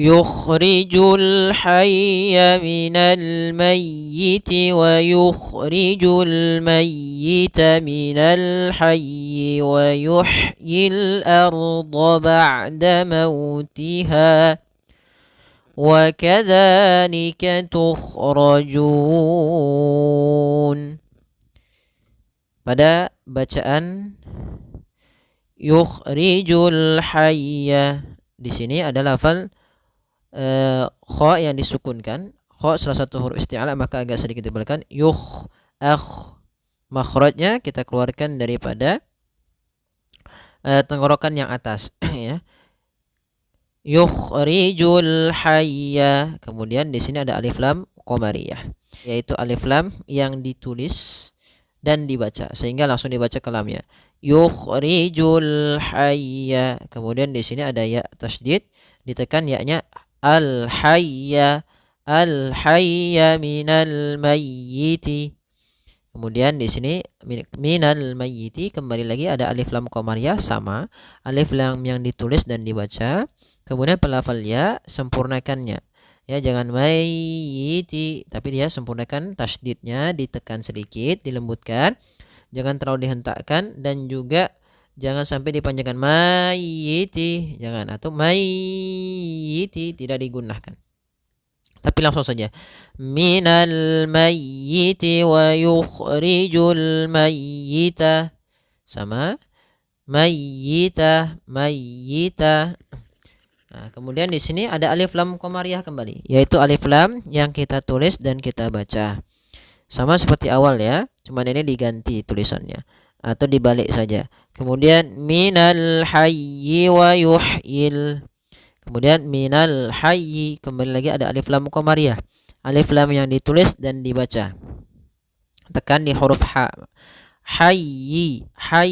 yukhrijul hayya minal mayyiti wa yukhrijul mayyita minal hayyi wa yuhyil arda ba'da mautiha wa kadzalika tukhrajun. Pada bacaan yukhrijul hayya, di sini ada lafal kha yang disukunkan. Kha salah satu huruf isti'ala, maka agak sedikit dibalikan. Makhrajnya kita keluarkan daripada tenggorokan yang atas ya. Yukhrijul hayya. Kemudian di sini ada alif lam qamariyah, yaitu alif lam yang ditulis dan dibaca sehingga langsung dibaca kalamnya. Yukhrijul hayya. Kemudian di sini ada ya tasydid, ditekan ya-nya al hayya minal mayyiti. Kemudian di sini minal mayyiti, kembali lagi ada alif lam qamariyah, sama alif lam yang ditulis dan dibaca. Kemudian pelafal ya sempurnakannya ya, jangan mayyiti, tapi dia sempurnakan tasydidnya, ditekan sedikit, dilembutkan, jangan terlalu dihentakkan, dan juga jangan sampai dipanjangkan mayyiti, jangan, atau mayyiti tidak digunakan, tapi langsung saja minal mayyiti wa yukhrijul mayyita, sama mayyita. Nah, kemudian di sini ada alif lam qamariyah kembali, yaitu alif lam yang kita tulis dan kita baca. Sama seperti awal ya, cuman ini diganti tulisannya atau dibalik saja. Kemudian minal hayyi wa yuhyil. Kemudian minal hayyi, kembali lagi ada alif lam qamariyah, alif lam yang ditulis dan dibaca. Tekan di huruf ha. Hayyi, ha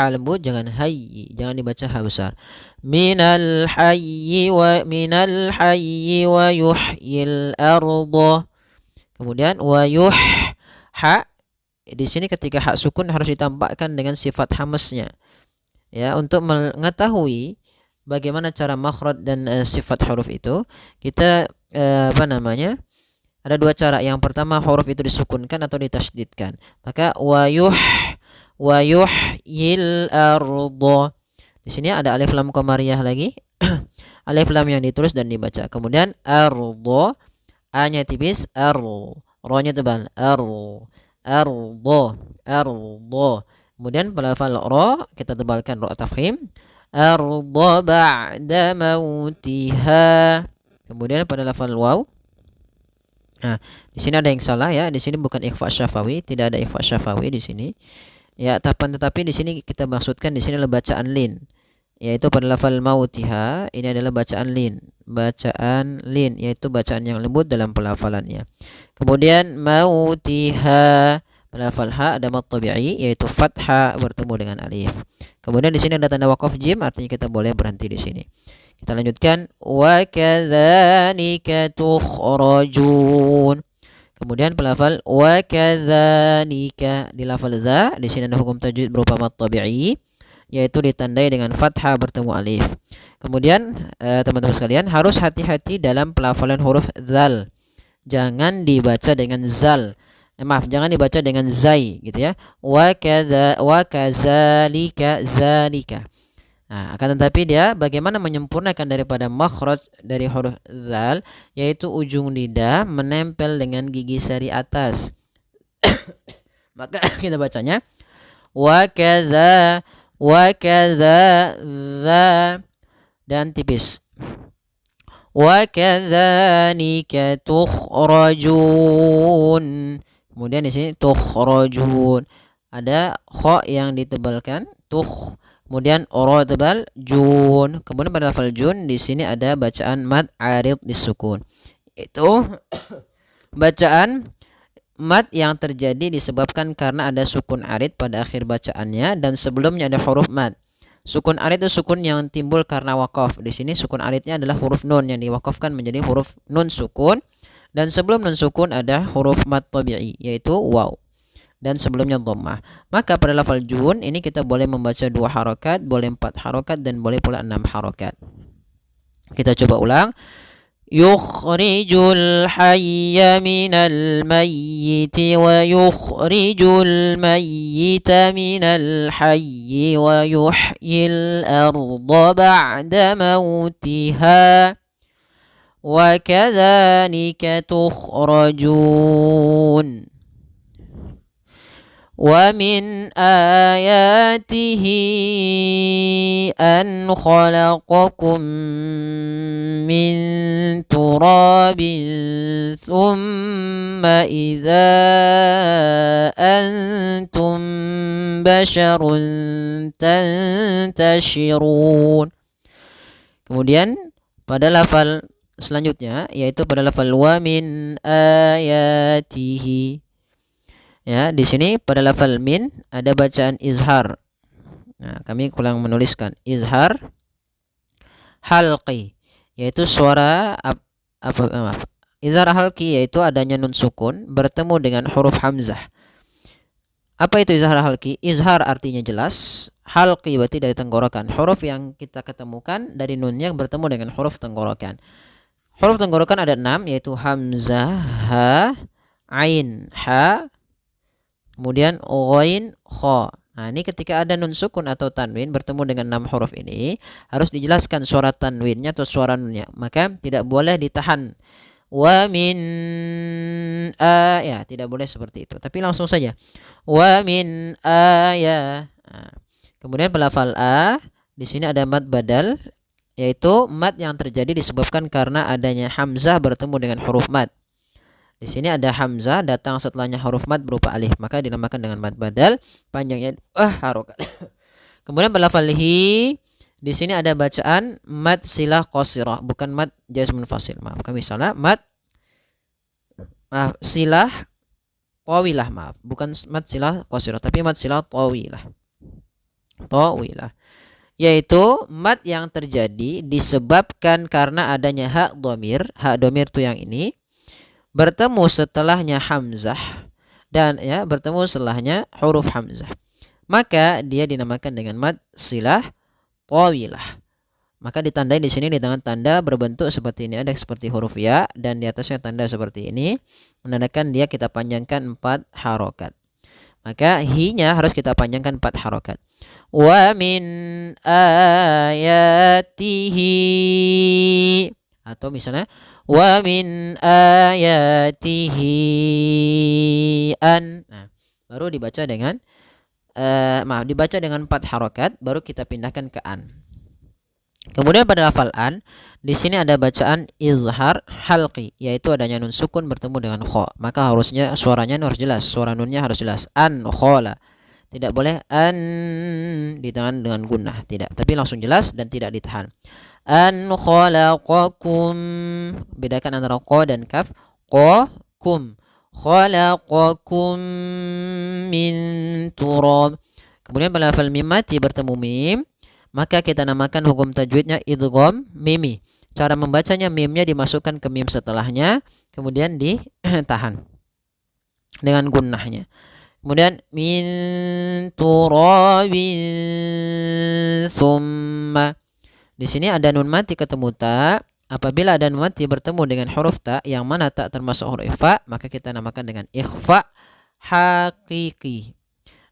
lembut, jangan hayyi, jangan dibaca ha besar. Minal hayyi wa yuhyil arda. Kemudian wa ha, di sini ketika hak sukun harus ditambahkan dengan sifat hamesnya ya. Untuk mengetahui bagaimana cara makhraj dan sifat huruf itu, kita ada dua cara. Yang pertama, huruf itu disukunkan atau ditasydidkan. Maka wa yuhyil arda. Di sini ada alif lam qamariyah lagi. Alif lam yang ditulis dan dibaca. Kemudian arda, a-nya tipis, ro-nya tebal, arda. Kemudian pada lafal ro kita tebalkan ro tafkhim, arda ba'da mautiha. Kemudian pada lafal waw, nah, di sini ada yang salah ya. Di sini bukan ikhfa syafawi, tidak ada ikhfa syafawi di sini. Ya, tetapi di sini kita maksudkan di sini adalah bacaan lin, yaitu pada lafal mautiha ini adalah bacaan lin, yaitu bacaan yang lembut dalam pelafalannya. Kemudian mautiha, pada lafal ha ada mad tabi'i, yaitu fathah bertemu dengan alif. Kemudian di sini ada tanda waqaf jim, artinya kita boleh berhenti di sini. Kita lanjutkan, wa kadzalika tukhrajun. Kemudian pelafal wa kadzalika, di lafal za, di sini ada hukum tajwid berupa mad tabi'i, yaitu ditandai dengan fathah bertemu alif. Kemudian teman-teman sekalian harus hati-hati dalam pelafalan huruf zal. Jangan dibaca dengan zal. Jangan dibaca dengan zai gitu ya. Wa kadzalika zalika. Nah, akan tetapi dia bagaimana menyempurnakan daripada makhraj dari huruf zal, yaitu ujung lidah menempel dengan gigi sari atas. Maka kita bacanya wa kadza za, dan tipis. Wa kadzalika tukhrajun. Kemudian di sini tukhrajun ada kha yang ditebalkan, kemudian ora tebal, jun. Kemudian pada lafal jun di sini ada bacaan mad arid disukun. Itu bacaan mad yang terjadi disebabkan karena ada sukun arid pada akhir bacaannya dan sebelumnya ada huruf mad. Sukun arid itu sukun yang timbul karena wakaf. Di sini sukun aridnya adalah huruf nun yang diwakafkan menjadi huruf nun sukun, dan sebelum nun sukun ada huruf mad tabi'i yaitu waw, dan sebelumnya dhammah. Maka pada lafal jun ini kita boleh membaca 2 harokat, boleh 4 harokat, dan boleh pula 6 harokat. Kita coba ulang. Yukhrijul hayya minal mayyiti wa yukhrijul mayyita minal hayyi wa yuhyil arda ba'da mautiha wa kadzalika tukhrajun. ومن آياته أن خلقكم من تراب ثم إذا أنتم بشر تنتشرون. Kemudian pada lafal selanjutnya yaitu pada lafal wa min ayatihi. Ya, di sini pada lafal min ada bacaan izhar. Nah, kami ulang menuliskan izhar halqi, yaitu suara izhar halqi yaitu adanya nun sukun bertemu dengan huruf hamzah. Apa itu izhar halqi? Izhar artinya jelas, halqi berarti dari tenggorokan. Huruf yang kita ketemukan dari nunnya bertemu dengan huruf tenggorokan. Huruf tenggorokan ada 6 yaitu hamzah, ha, ain, ha, kemudian ghain, kha. Nah, ini ketika ada nun sukun atau tanwin bertemu dengan 6 huruf ini harus dijelaskan suara tanwinnya atau suara nunnya. Maka tidak boleh ditahan. Wa min ya, tidak boleh seperti itu. Tapi langsung saja. Wa min aya. Nah, kemudian pelafal a di sini ada mad badal, yaitu mad yang terjadi disebabkan karena adanya hamzah bertemu dengan huruf mad. Di sini ada hamzah datang setelahnya huruf mad berupa alif, maka dinamakan dengan mad badal, panjangnya harokat. Kemudian pelafal hi di sini ada bacaan mad silah qasirah, bukan mad jazm munfasil. Maaf, kami salah. Silah tawilah, maaf, bukan mad silah qasirah tapi mad silah tawilah. Tawilah yaitu mad yang terjadi disebabkan karena adanya hak domir. Hak domir itu yang ini bertemu setelahnya hamzah dan ya bertemu setelahnya huruf hamzah, maka dia dinamakan dengan mad silah tawilah. Maka ditandai di sini dengan tanda berbentuk seperti ini, ada seperti huruf ya dan di atasnya tanda seperti ini menandakan dia kita panjangkan 4 harokat. Maka hi-nya harus kita panjangkan 4 harokat. Wa min ayatihi, atau misalnya wa min ayatihi an. Nah, baru dibaca dengan dibaca dengan 4 harokat, baru kita pindahkan ke an. Kemudian pada lafal an di sini ada bacaan izhar halqi, yaitu adanya nun sukun bertemu dengan kha. Maka harusnya suaranya harus jelas, suara nunnya harus jelas. An khala. Tidak boleh an ditahan dengan gunnah, tidak, tapi langsung jelas dan tidak ditahan. An khalaqakum, bedakan antara qa dan kaf. Qa-kum, khalaqakum min turab. Kemudian pada lafal mim mati bertemu mim, maka kita namakan hukum tajwidnya idgham mimi. Cara membacanya mimnya dimasukkan ke mim setelahnya, kemudian ditahan dengan gunnahnya. Kemudian min turabin summa. Di sini ada nun mati ketemu ta. Apabila ada nun mati bertemu dengan huruf ta yang mana tak termasuk huruf ikhfa, maka kita namakan dengan ikhfa hakiki.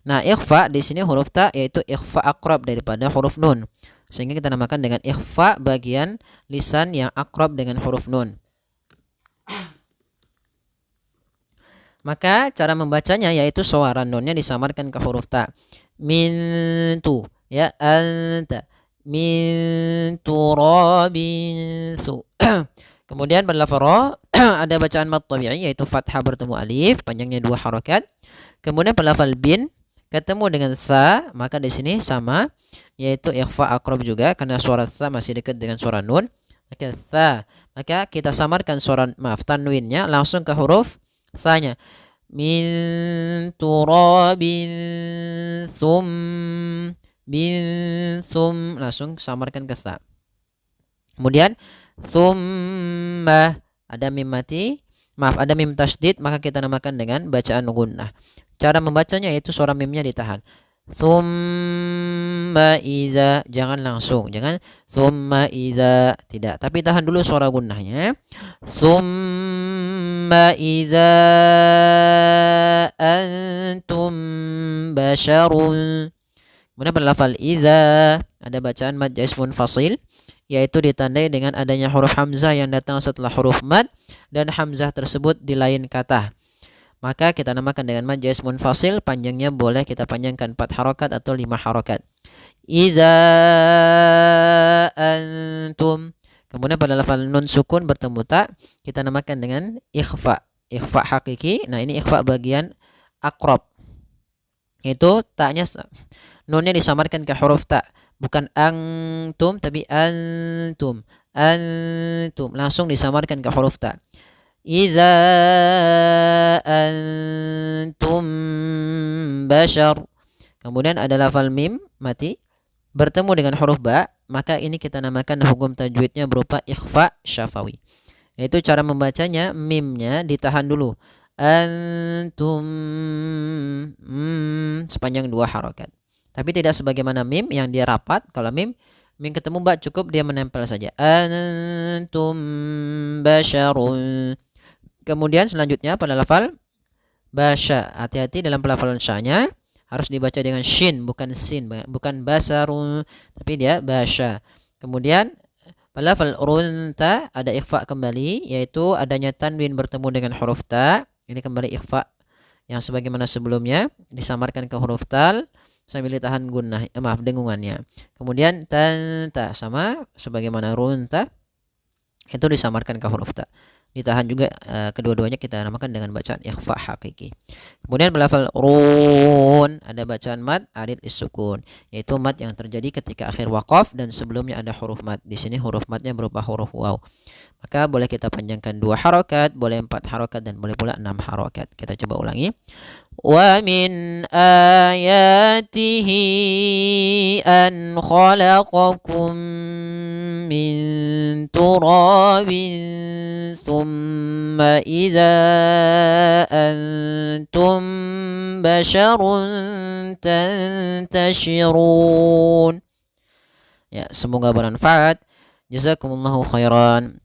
Nah, ikhfa di sini huruf ta yaitu ikhfa akrab daripada huruf nun, sehingga kita namakan dengan ikhfa bagian lisan yang akrab dengan huruf nun. Maka cara membacanya yaitu suara nunnya disamarkan ke huruf ta. Min tu, ya, anta, min turabin su. Kemudian pada lafaz ra ada bacaan mad tabi'i yaitu fathah bertemu alif, panjangnya 2 harakat. Kemudian pada lafaz bin ketemu dengan sa, maka di sini sama yaitu ikhfa akrab juga karena suara sa masih dekat dengan suara nun. Maka kita samarkan suara tanwinnya langsung ke huruf sa-nya. Min turabin sum, bin sum, langsung samarkan ke sa. Kemudian summa ada mim mati, ada mim tasydid, maka kita namakan dengan bacaan gunnah. Cara membacanya yaitu suara mimnya ditahan. Thumma idza, jangan langsung, jangan thumma idza, tidak, tapi tahan dulu suara gunnahnya. Thumma idza antum basharun. Kemudian pada lafal idza ada bacaan mad jaiz munfasil, yaitu ditandai dengan adanya huruf hamzah yang datang setelah huruf mad dan hamzah tersebut di lain kata. Maka kita namakan dengan mad jaiz munfasil, panjangnya boleh kita panjangkan 4 harokat atau 5 harokat. Idza antum. Kemudian pada lafal nun sukun bertemu ta, kita namakan dengan ikhfa. Ikhfa hakiki. Nah, ini ikhfa bagian akrab. Itu taknya, nunnya disamarkan ke huruf ta, bukan antum tapi antum. Antum langsung disamarkan ke huruf ta. Idza antum bashar. Kemudian ada lafal mim mati bertemu dengan huruf ba, maka ini kita namakan hukum tajwidnya berupa ikhfa syafawi. Yaitu cara membacanya, mimnya ditahan dulu. Antum sepanjang 2 harokat. Tapi tidak sebagaimana mim yang dia rapat. Kalau mim ketemu ba cukup dia menempel saja. Antum basyarun. Kemudian selanjutnya pada lafal basya, hati-hati dalam pelafalan sya-nya harus dibaca dengan shin bukan sin, bukan basarun tapi dia basya. Kemudian pada lafal runta ada ikhfa kembali, yaitu adanya tanwin bertemu dengan huruf ta. Ini kembali ikhfa yang sebagaimana sebelumnya, disamarkan ke huruf tal sambil ditahan gunnah, dengungannya. Kemudian ta sama sebagaimana runta, itu disamarkan ke huruf ta, ditahan juga. Kedua-duanya kita namakan dengan bacaan ikhfa hakiki. Kemudian lafal run ada bacaan mad arid is-sukun, yaitu mad yang terjadi ketika akhir waqaf dan sebelumnya ada huruf mad. Di sini huruf madnya berupa huruf waw. Maka boleh kita panjangkan 2 harokat, boleh 4 harokat, dan boleh pula 6 harokat. Kita coba ulangi. Wa min ayatihi an khalaqakum min turabin thumma idza antum basharun tantashirun. Ya, semoga bermanfaat. Jazakumullahu khairan.